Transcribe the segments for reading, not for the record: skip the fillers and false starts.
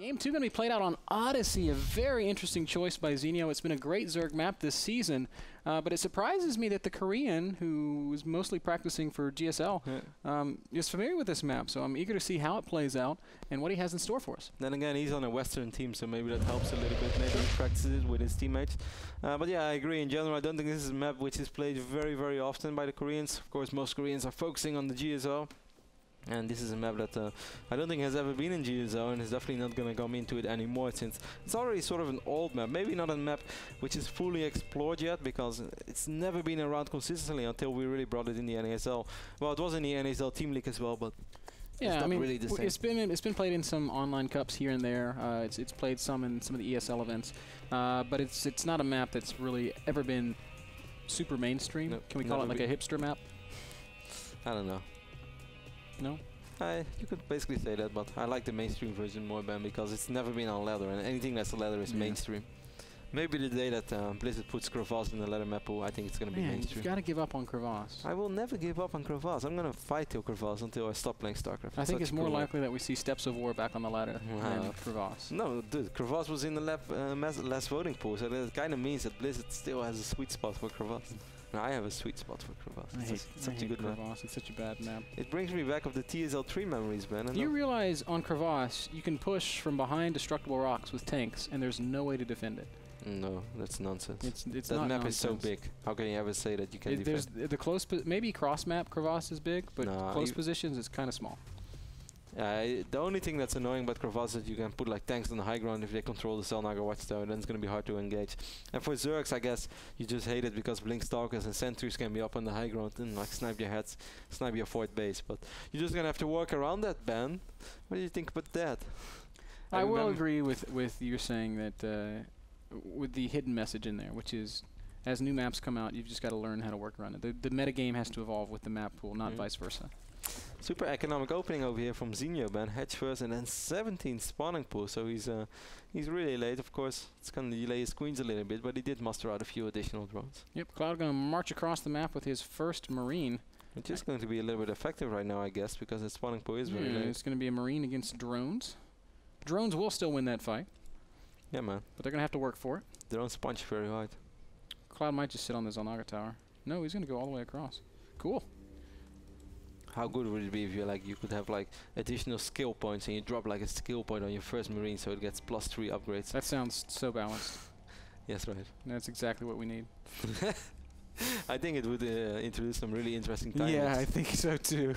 Game 2 going to be played out on Odyssey, a very interesting choice by Zenio. It's been a great Zerg map this season, but it surprises me that the Korean, who was mostly practicing for GSL, is familiar with this map, so I'm eager to see how it plays out and what he has in store for us. Then again, he's on a Western team, so maybe that helps a little bit. Maybe he practices it with his teammates. But yeah, I agree. In general, I don't think this is a map which is played very, very often by the Koreans. Of course, most Koreans are focusing on the GSL. And this is a map that I don't think has ever been in GSL, and is definitely not going to come into it anymore, since it's already sort of an old map. Maybe not a map which is fully explored yet, because it's never been around consistently until we really brought it in the NASL. Well, it was in the NASL Team League as well, but yeah, it's not I mean, really the same. It's been played in some online cups here and there. It's played some in some of the ESL events, but it's not a map that's really ever been super mainstream. No, Can we call it like a hipster map? I don't know. No? You could basically say that, but I like the mainstream version more, Ben, because it's never been on ladder, and anything that's a ladder is mainstream. Maybe the day that Blizzard puts Crevasse in the ladder map pool, I think it's going to be mainstream. You've got to give up on Crevasse. I will never give up on Crevasse. I'm going to fight till Crevasse until I stop playing StarCraft. I think it's more likely that we see Steps of War back on the ladder than Crevasse. No, dude, Crevasse was in the last voting pool, so that kind of means that Blizzard still has a sweet spot for Crevasse. No, I have a sweet spot for Crevasse. It's such a good map. It's such a bad map. It brings me back of the TSL3 memories, Ben. Do you realize on Crevasse you can push from behind destructible rocks with tanks, and there's no way to defend it? No, that's nonsense. It's that not map nonsense. is so big. How can you ever say that you can defend? There's the close, maybe cross map Crevasse is big, but close positions is kind of small. The only thing that's annoying about Crevasse is that you can put like tanks on the high ground if they control the Selnaga Watchtower, then it's going to be hard to engage. And for Zergs, I guess you just hate it because Blink Stalkers and Sentries can be up on the high ground and like snipe your heads, snipe your fort base. But you're just going to have to work around that, Ben. What do you think about that? I will agree with you saying that with the hidden message in there, which is as new maps come out, you've just got to learn how to work around it. The metagame has to evolve with the map pool, not vice versa. Super economic opening over here from Zenio, Ben. Hedge first and then 17 spawning pool, so he's really late. Of course, it's going to delay his queens a little bit, but he did muster out a few additional drones. Yep, ClouD going to march across the map with his first Marine. Which is going to be a little bit effective right now, I guess, because the spawning pool is very late. It's going to be a Marine against drones. Drones will still win that fight. Yeah, man. But they're going to have to work for it. Drones punch very hard. ClouD might just sit on the Zelnaga tower. No, he's going to go all the way across. Cool. How good would it be if you could have like additional skill points and you drop like a skill point on your first Marine so it gets +3 upgrades? That sounds so balanced. Yes, right. That's exactly what we need. I think it would introduce some really interesting timings. Yeah, I think so too.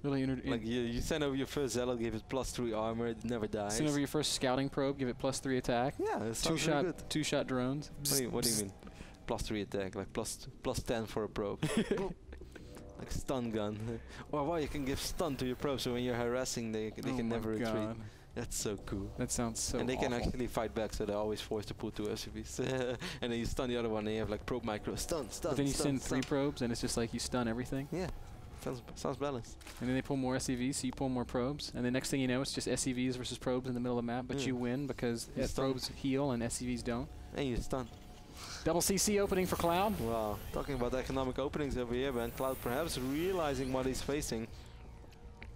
Really like you send over your first Zealot, give it +3 armor, it never dies. Send over your first scouting probe, give it +3 attack. Yeah, it sounds really good. Two-shot drones. What do you mean? +3 attack, like plus 10 for a probe. Like stun gun. Or well, you can give stun to your probes, so when you're harassing, they can never retreat. That's so cool. That sounds so And they awful. can actually fight back, so they're always forced to put 2 SCVs. And then you stun the other one, and you have like probe micro, stun. But then you send 3 probes, and it's just like you stun everything. Yeah, sounds balanced. And then they pull more SCVs, so you pull more probes. And the next thing you know, it's just SCVs versus probes in the middle of the map, but you win because probes heal and SCVs don't. And you stun. Double CC opening for ClouD. Wow, talking about economic openings over here, man. ClouD perhaps realizing what he's facing.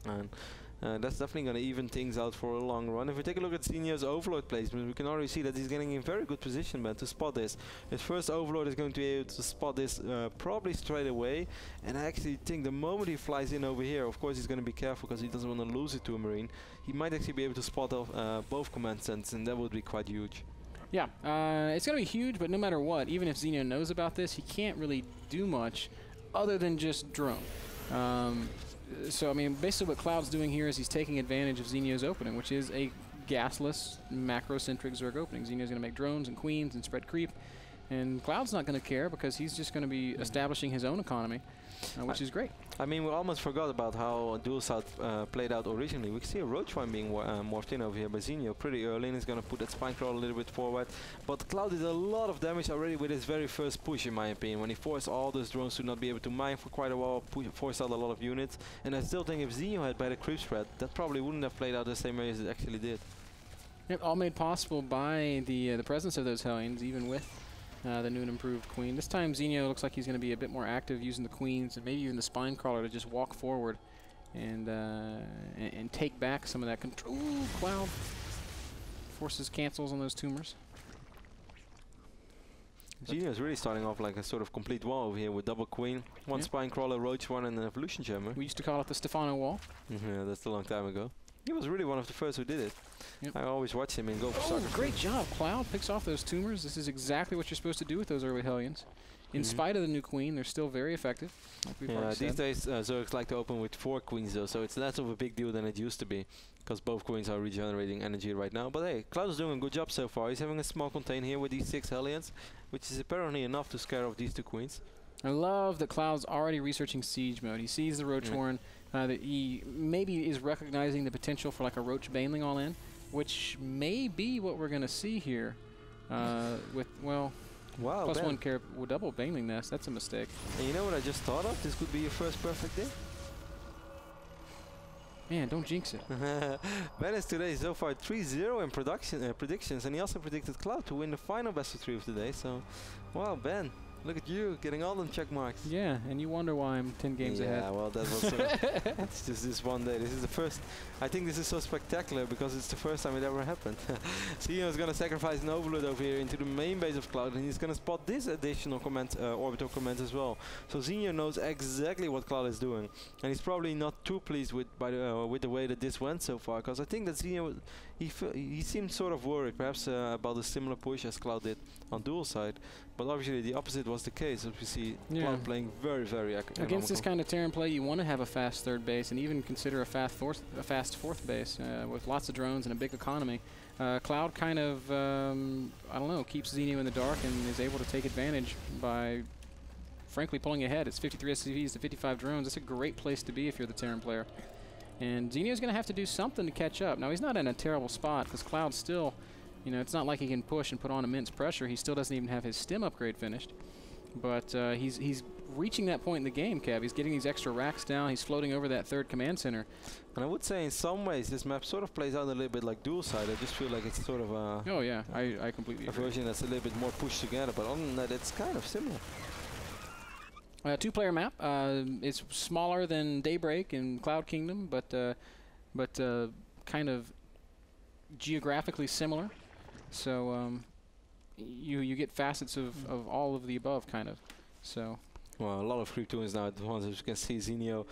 And that's definitely going to even things out for a long run. If we take a look at Zenio's Overlord placement, we can already see that he's getting in very good position, man, to spot this. His first Overlord is going to be able to spot this probably straight away. And I actually think the moment he flies in over here, of course he's going to be careful because he doesn't want to lose it to a Marine. He might actually be able to spot off both command centers, and that would be quite huge. Yeah, it's going to be huge, but no matter what, even if Zenio knows about this, he can't really do much other than just drone. So, I mean, basically what ClouD's doing here is he's taking advantage of Zenio's opening, which is a gasless, macro-centric Zerg opening. Zenio's going to make drones and queens and spread creep, and ClouD's not going to care because he's just going to be establishing his own economy, which is great. I mean, we almost forgot about how Dual South played out originally. We see a Roach One being morphed in over here by Zenio pretty early, and he's going to put that Spine Crawler a little bit forward. But ClouD did a lot of damage already with his very first push, in my opinion, when he forced all those drones to not be able to mine for quite a while, forced out a lot of units. And I still think if Zenio had better creep spread, that probably wouldn't have played out the same way as it actually did. Yep, all made possible by the presence of those Hellions, even with the new and improved Queen. This time Zenio looks like he's going to be a bit more active using the Queens and maybe even the Spine Crawler to just walk forward and take back some of that control. Ooh, ClouD. Forces cancels on those tumors. Zenio is really starting off like a sort of complete wall over here with double queen, one spine crawler, roach one, and an evolution jammer. We used to call it the Stefano wall. Yeah, that's a long time ago. He was really one of the first who did it. Yep. I always watch him and go for StarCraft. Great job, Cloud. Picks off those tumors. This is exactly what you're supposed to do with those early Hellions. In spite of the new queen, they're still very effective. Like we've already these said. days Zergs like to open with 4 queens though, so it's less of a big deal than it used to be, because both queens are regenerating energy right now. But hey, Cloud is doing a good job so far. He's having a small contain here with these 6 Hellions, which is apparently enough to scare off these 2 queens. I love that Cloud's already researching siege mode. He sees the Roach Warren, that he maybe is recognizing the potential for like a Roach Baneling all in, which may be what we're going to see here with, well, wow, +1 care with double Baneling nest. That's a mistake. And you know what I just thought of? This could be your first perfect day. Man, don't jinx it. Ben is today so far 3-0 in predictions, and he also predicted Cloud to win the final best of 3 of the day. So, wow, Ben, look at you getting all them check marks. Yeah, and you wonder why I'm 10 games ahead. Yeah, well, that was it's just this one day. This is the first. I think this is so spectacular because it's the first time it ever happened. Zenio is going to sacrifice an overload over here into the main base of Cloud, and he's going to spot this additional command, orbital command as well. So Zenio knows exactly what Cloud is doing, and he's probably not too pleased with the way that this went so far, because I think that Zenio he seemed sort of worried, perhaps about a similar push as Cloud did on dual side. But obviously the opposite was the case, as we see Cloud playing very, very against this kind of Terran play, you want to have a fast third base and even consider a fast fourth base with lots of drones and a big economy. Cloud kind of, I don't know, keeps Zenio in the dark and is able to take advantage by, frankly, pulling ahead. It's 53 SCVs to 55 drones. That's a great place to be if you're the Terran player. And Zenio's going to have to do something to catch up. Now, he's not in a terrible spot because Cloud's still, you know, it's not like he can push and put on immense pressure. He still doesn't even have his stem upgrade finished. But he's reaching that point in the game, Kev. He's getting these extra racks down. He's floating over that 3rd command center. And I would say in some ways this map sort of plays out a little bit like dual side. I just feel like it's sort of a oh yeah, I completely agree. version that's a little bit more pushed together. But other than that, it's kind of similar. 2-player map. It's smaller than Daybreak and Cloud Kingdom, but kind of geographically similar. So you get facets of all of the above, kind of. So. Well, a lot of creep tumors now at once. As you can see, Zenio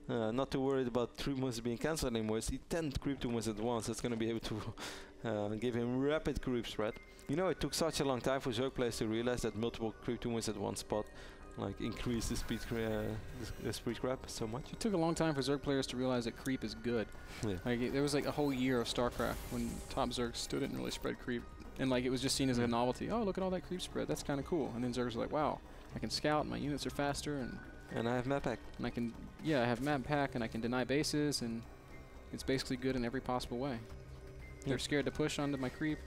not too worried about 3 moves being cancelled anymore. See 10 creep tumors at once. That's going to be able to give him rapid creep spread. You know, it took such a long time for Zerg players to realize that multiple creep tumors at one spot like increase the speed grab so much. It took a long time for Zerg players to realize that creep is good. Yeah. Like there was like a whole year of StarCraft when top Zergs still didn't really spread creep, and like it was just seen as a novelty. Oh, look at all that creep spread. That's kind of cool. And then Zergs are like, wow, I can scout. My units are faster, and I have map pack. And I can, yeah, I have map pack, and I can deny bases, and it's basically good in every possible way. They're scared to push onto my creep.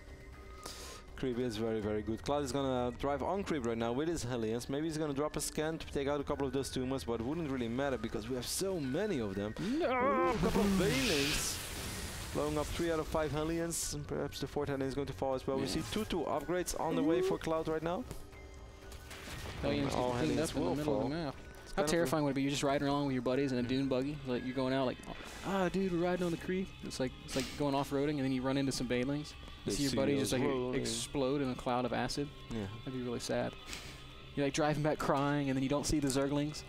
Creep is very, very good. Cloud is gonna drive on creep right now with his Hellions. Maybe he's gonna drop a scan to take out a couple of those tumors, but it wouldn't really matter because we have so many of them. No! Ooh, a couple of Banelings. Blowing up 3 out of 5 Hellions, and perhaps the 4th Hellion is going to fall as well. Yeah. We see 2 upgrades on the way for Cloud right now. Hellions all Hellions up in the middle of the map. How terrifying would it be? You're just riding along with your buddies in a dune buggy, like you're going out like, ah, dude, we're riding on the creek. It's like going off-roading, and then you run into some Banelings. You see your buddy just like explode in a cloud of acid. Yeah, that'd be really sad. You're like driving back crying, and then you don't see the Zerglings.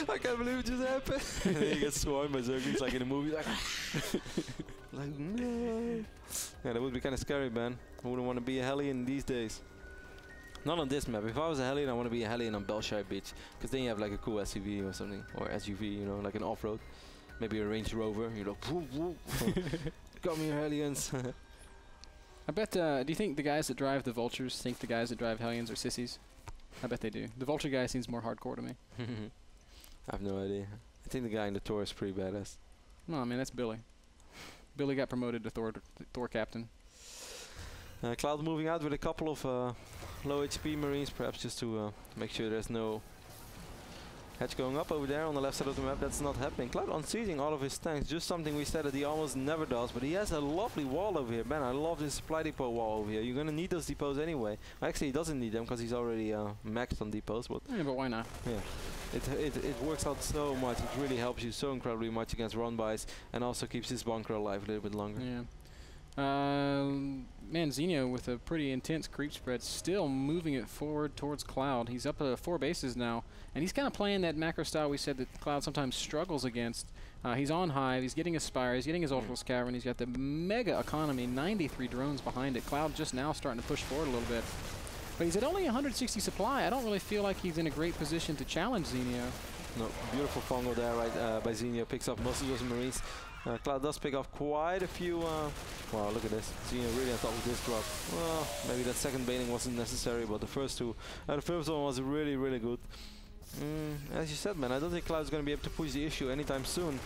I can't believe it just happened. And then you get swarmed by Zerglings like in a movie, like, like no. Yeah, that would be kind of scary, man. I wouldn't want to be a Hellion these days. Not on this map. If I was a Hellion, I want to be a Hellion on Belshire Beach, because then you have like a cool SUV or something, or SUV, you know, like an off-road. Maybe a Range Rover. You're like, whoop, whoop. Come here, Hellions. I bet, do you think the guys that drive the Vultures think the guys that drive Hellions are sissies? I bet they do. The Vulture guy seems more hardcore to me. I have no idea. I think the guy in the Tor is pretty badass. No, man, that's Billy. Billy got promoted to Thor captain. Cloud moving out with a couple of low HP Marines, perhaps just to make sure there's no hedge going up over there on the left side of the map. That's not happening. Cloud unseizing all of his tanks, just something we said that he almost never does, but he has a lovely wall over here. Man, I love this supply depot wall over here. You're going to need those depots anyway. Actually, he doesn't need them because he's already maxed on depots. But yeah, but why not? Yeah, it works out so much. It really helps you so incredibly much against run-bys, and also keeps this bunker alive a little bit longer. Yeah. Man, Zenio with a pretty intense creep spread, still moving it forward towards ClouD. He's up at 4 bases now, and he's kind of playing that macro style we said that ClouD sometimes struggles against. He's on Hive, he's getting his Spire, he's getting his Ultralis Cavern, he's got the mega economy, 93 drones behind it. ClouD just now starting to push forward a little bit. But he's at only 160 supply. I don't really feel like he's in a great position to challenge Zenio. No, beautiful fungo there, right, by Zenio. Picks up most of those Marines. ClouD does pick off quite a few. Wow, look at this. Zenio really on top of this drop. Well, maybe that second baiting wasn't necessary, but the first two. The first one was really, really good. As you said, man, I don't think ClouD's going to be able to push the issue anytime soon.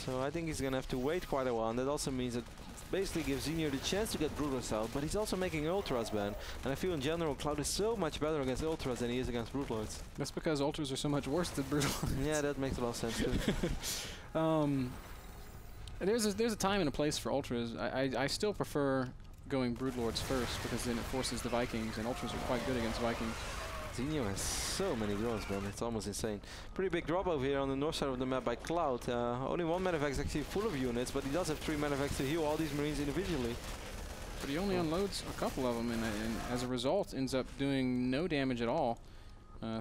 So I think he's going to have to wait quite a while, and that also means that basically gives Zenio the chance to get Brutals out, but he's also making Ultras, man. And I feel in general ClouD is so much better against Ultras than he is against Brutalords. That's because Ultras are so much worse than Brutalords. Yeah, that makes a lot of sense too. There's a time and a place for Ultras. I still prefer going Broodlords first because then it forces the Vikings, and Ultras are quite good against Vikings. Zenio has so many drones, man. It's almost insane. Pretty big drop over here on the north side of the map by ClouD. Only one Medivac is actually full of units, but he does have 3 Medivacs to heal all these Marines individually. But he only unloads a couple of them, and as a result ends up doing no damage at all.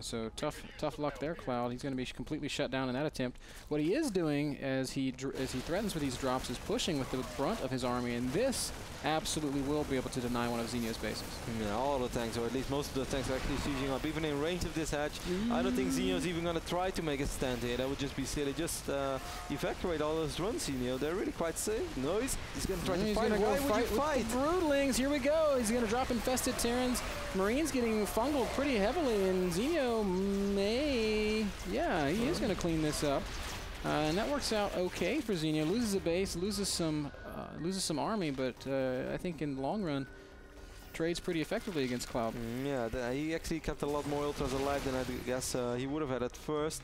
So tough luck there, ClouD. He's going to be completely shut down in that attempt. What he is doing as he threatens with these drops is pushing with the brunt of his army, and this absolutely will be able to deny one of Zenio's bases. Yeah, all the tanks, or at least most of the tanks, are actually sieging up, even in range of this hatch. I don't think Zenio's even going to try to make a stand here. That would just be silly. Just evacuate all those drones, Zenio. They're really quite safe. No, he's going to try to fight. Why would you fight? Broodlings, here we go. He's going to drop Infested Terrans. Marines getting fungled pretty heavily, and Zenio may... Yeah, he is going to clean this up. And that works out okay for Zenio. Loses a base, loses some army, but I think in the long run, trades pretty effectively against ClouD. Yeah, he actually kept a lot more Ultras alive than I guess he would have had at first.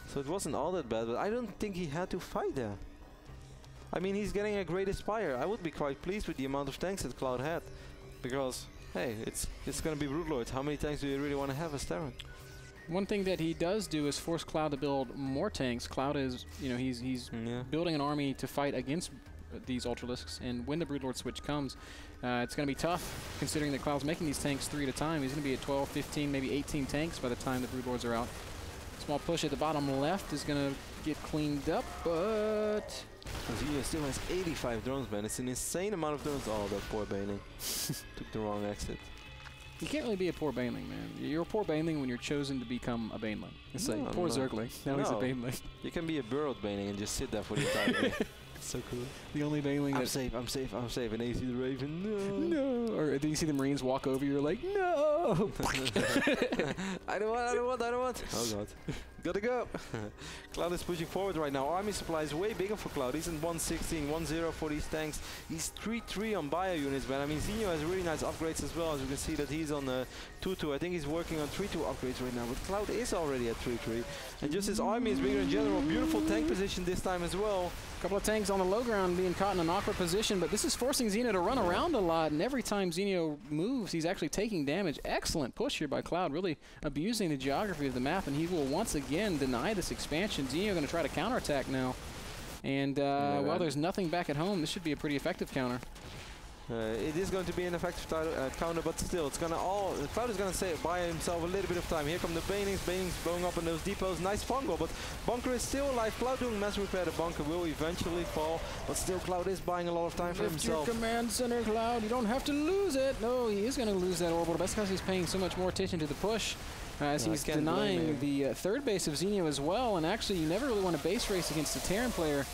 So it wasn't all that bad, but I don't think he had to fight there. I mean, he's getting a great Aspire. I would be quite pleased with the amount of tanks that ClouD had. Because, hey, it's going to be Broodlords. How many tanks do you really want to have as Terran? One thing that he does do is force ClouD to build more tanks. ClouD is, he's building an army to fight against these Ultralisks, and when the Broodlord switch comes, it's going to be tough, considering that ClouD's making these tanks 3 at a time. He's going to be at 12, 15, maybe 18 tanks by the time the Broodlords are out. Small push at the bottom left is going to get cleaned up, but... Zenio still has 85 drones, man. It's an insane amount of drones. Oh, that poor Baneling. Took the wrong exit. You can't really be a poor Baneling, man. You're a poor Baneling when you're chosen to become a Baneling. It's like poor Zergling. Now he's a Baneling. You can be a burrowed Baneling and just sit there for the entire game. So cool. The only Baneling I'm safe, I'm safe, I'm safe. And then you see the Raven, no. Or then you see the Marines walk over you, you're like, no. I don't want. Oh god. Gotta go. ClouD is pushing forward right now. Army supply is way bigger for ClouD. He's in 116, 1-0 for these tanks. He's 3-3 on bio units, man. I mean, Zenio has really nice upgrades as well. As you can see that he's on 2-2. I think he's working on 3-2 upgrades right now. But ClouD is already at 3-3. And just his army is bigger in general. Beautiful tank position this time as well. A couple of tanks on the low ground being caught in an awkward position, but this is forcing Zenio to run around a lot, and every time Zenio moves, he's actually taking damage. Excellent push here by ClouD, really abusing the geography of the map, and he will once again deny this expansion. Zenio going to try to counterattack now, and while there's nothing back at home, this should be a pretty effective counter. It is going to be an effective counter, but still, it's gonna ClouD is gonna buy himself a little bit of time. Here come the Banings blowing up on those depots. Nice fungal, but Bunker is still alive. ClouD doing mass repair. The Bunker will eventually fall, but still ClouD is buying a lot of time for himself. Your command center, ClouD. You don't have to lose it. No, he is gonna lose that orbital. That's because he's paying so much more attention to the push. As he's denying the third base of Zenio as well, and actually you never really want to base race against a Terran player.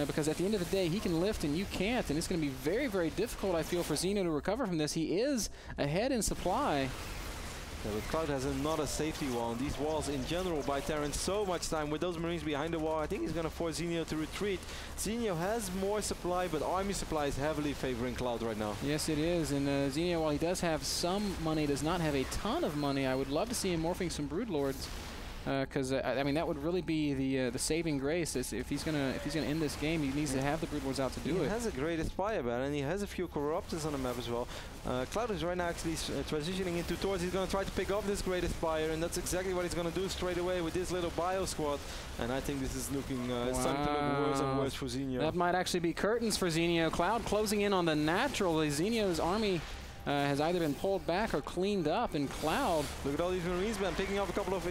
Because at the end of the day, he can lift and you can't, and it's going to be very, very difficult, I feel, for Zenio to recover from this. He is ahead in supply. Yeah, but ClouD has another safety wall, and these walls in general buy Terran so much time. With those Marines behind the wall, I think he's going to force Zenio to retreat. Zenio has more supply, but army supply is heavily favoring ClouD right now. Yes, it is, and Zenio, while he does have some money, does not have a ton of money. I would love to see him morphing some Broodlords. because I mean that would really be the saving grace. Is if he's gonna end this game, he needs to have the Broodlords out to do it. He has a great Aspire ban, and he has a few Corruptors on the map as well. ClouD is right now actually transitioning into towards. He's going to try to pick up this great Aspire, and that's exactly what he's going to do straight away with this little bio squad. And I think this is looking starting to look worse and worse for Zenio. That might actually be curtains for Zenio. ClouD closing in on the natural. Zenio's army has either been pulled back or cleaned up, and ClouD. Look at all these Marines, man, picking up a couple of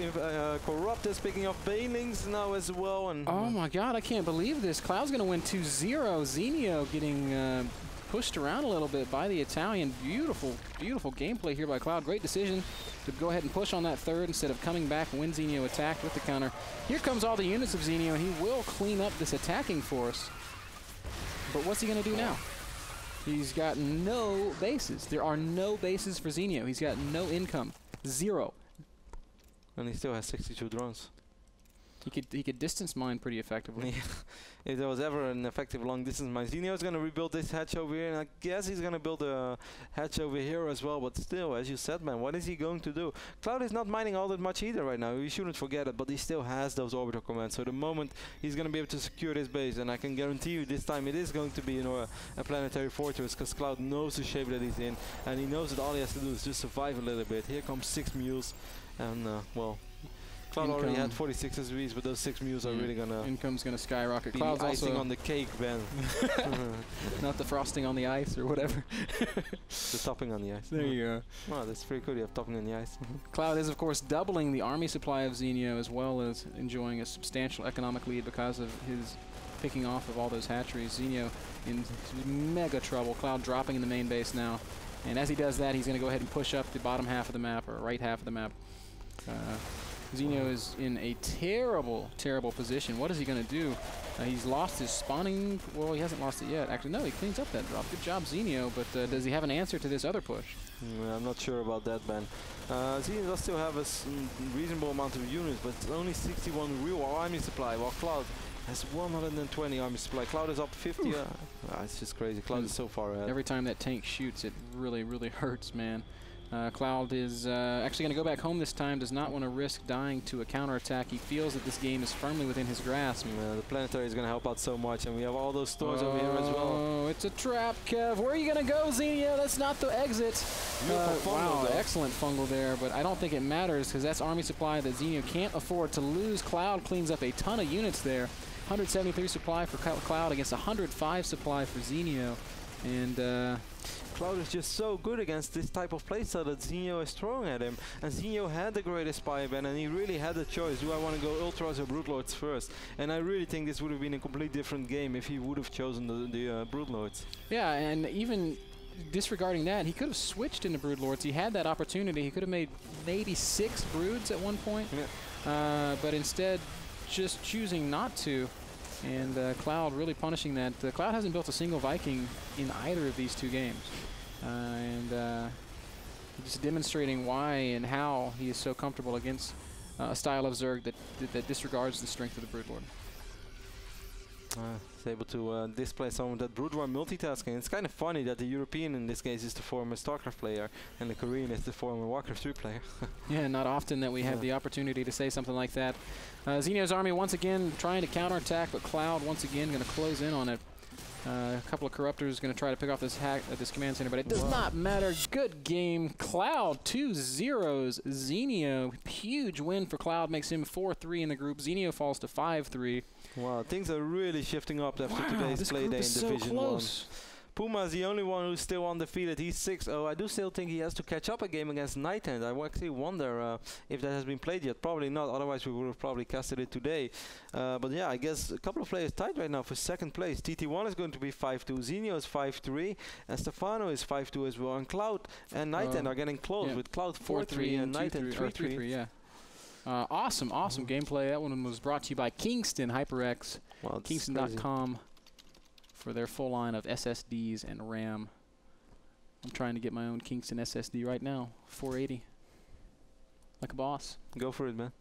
Corruptors, picking up Banelings now as well. And oh my God, I can't believe this. ClouD's going to win 2-0. Zenio getting pushed around a little bit by the Italian. Beautiful, beautiful gameplay here by ClouD. Great decision to go ahead and push on that third instead of coming back when Zenio attacked with the counter. Here comes all the units of Zenio, and he will clean up this attacking force. But what's he going to do now? He's got no bases. There are no bases for Zenio. He's got no income. 0. And he still has 62 drones. He could distance mine pretty effectively. If there was ever an effective long distance mine, Zenio is going to rebuild this hatch over here, and I guess he's going to build a hatch over here as well. But still, as you said, man, what is he going to do? ClouD is not mining all that much either right now. We shouldn't forget it, but he still has those orbital commands. So the moment he's going to be able to secure this base, and I can guarantee you this time it is going to be, you know, a planetary fortress, because ClouD knows the shape that he's in, and he knows that all he has to do is just survive a little bit. Here comes 6 mules, and well. ClouD already had 46 SVs, but those 6 mules are really gonna... Income's gonna skyrocket. ClouD's icing on the cake, Ben. Not the frosting on the ice or whatever. The topping on the ice. There you go. Wow, that's pretty cool. You have topping on the ice. ClouD is, of course, doubling the army supply of Zenio, as well as enjoying a substantial economic lead because of his picking off of all those hatcheries. Zenio in mega trouble. ClouD dropping in the main base now. And as he does that, he's going to go ahead and push up the bottom half of the map, or right half of the map. Zenio is in a terrible, terrible position. What is he going to do? He's lost his spawning. Well, he hasn't lost it yet. Actually, no, he cleans up that drop. Good job, Zenio. But does he have an answer to this other push? I'm not sure about that, Ben. Zenio does still have a reasonable amount of units, but it's only 61 real army supply, while ClouD has 120 army supply. ClouD is up 50. It's just crazy. ClouD is so far ahead. Every time that tank shoots, it really, really hurts, man. ClouD is actually going to go back home this time, does not want to risk dying to a counterattack. He feels that this game is firmly within his grasp. The planetary is going to help out so much, and we have all those stores over here as well. Oh, it's a trap, Kev. Where are you going to go, Zenio? That's not the exit. Wow, excellent fungal there, but I don't think it matters because that's army supply that Zenio can't afford to lose. ClouD cleans up a ton of units there. 173 supply for ClouD against 105 supply for Zenio. And ClouD is just so good against this type of playstyle that Zenio is throwing at him. And Zenio had the greatest spy ban, and he really had the choice. Do I want to go Ultras or Broodlords first? And I really think this would have been a completely different game if he would have chosen the Broodlords. Yeah, and even disregarding that, he could have switched into Broodlords. He had that opportunity. He could have made maybe 6 Broods at one point. Yeah. But instead, just choosing not to. And ClouD really punishing that. ClouD hasn't built a single Viking in either of these 2 games. Just demonstrating why and how he is so comfortable against a style of Zerg that disregards the strength of the Broodlord. He's able to display some of that Brood War multitasking. It's kind of funny that the European in this case is the former StarCraft player and the Korean is the former Warcraft 3 player. Yeah, not often that we have the opportunity to say something like that. Zenio's army once again trying to counterattack, but ClouD once again going to close in on it. A couple of Corruptors going to try to pick off this this command center, but it does not matter. Good game. ClouD 2-0. Zenio, huge win for ClouD, makes him 4-3 in the group. Zenio falls to 5-3. Wow, things are really shifting up after today's play day in Division 1. Puma is the only one who's still undefeated. He's 6-0. I do still think he has to catch up a game against Nighthand. I actually wonder if that has been played yet. Probably not, otherwise we would have probably casted it today. But yeah, I guess a couple of players tied right now for 2nd place. TT1 is going to be 5-2, Zenio is 5-3, and Stefano is 5-2 as well. And ClouD and Nighthand are getting close with ClouD 4-3 and Nighthand 3-3. Yeah. Awesome gameplay. That one was brought to you by Kingston HyperX. Wow, Kingston.com for their full line of SSDs and RAM. I'm trying to get my own Kingston SSD right now, 480. Like a boss. Go for it, man.